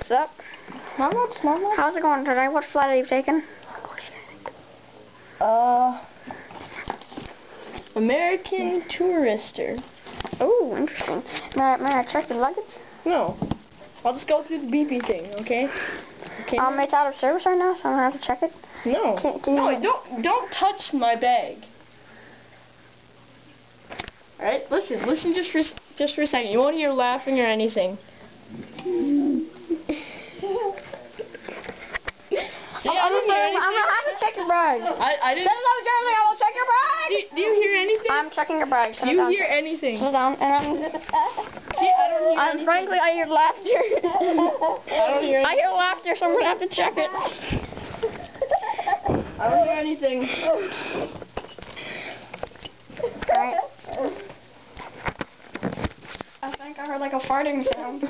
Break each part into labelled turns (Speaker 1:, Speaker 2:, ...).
Speaker 1: What's up?
Speaker 2: Not much, not much.
Speaker 1: How's it going today? What flight are you taking?
Speaker 2: American Tourister.
Speaker 1: Oh, interesting. May I check your luggage?
Speaker 2: No. I'll just go through the BP thing, okay? Okay.
Speaker 1: It's out of service right now, so I'm gonna have to check it.
Speaker 2: No. No, don't touch my bag. Alright, listen just for a second. You won't hear laughing or anything. See,
Speaker 1: I'm gonna have to check your bag.
Speaker 2: I didn't.
Speaker 1: Sit down, Jeremy. I will check your bag.
Speaker 2: Do you hear anything?
Speaker 1: I'm checking your bag.
Speaker 2: Do you hear anything?
Speaker 1: Sit down. And
Speaker 2: See, I don't hear anything.
Speaker 1: Frankly, I hear laughter.
Speaker 2: I don't hear anything.
Speaker 1: I hear laughter, so I'm gonna have to check it.
Speaker 2: I don't hear anything.
Speaker 1: Alright. I think I heard like a farting sound.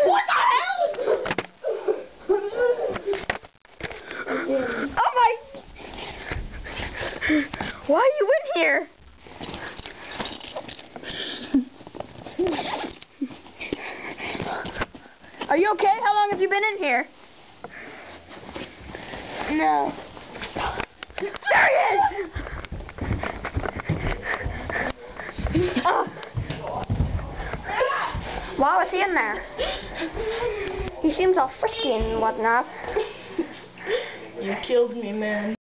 Speaker 1: What the hell? Oh my! Why are you in here? Are you okay? How long have you been in here? No. There he is! Why was he in there? He seems all frisky and whatnot.
Speaker 2: You killed me, man.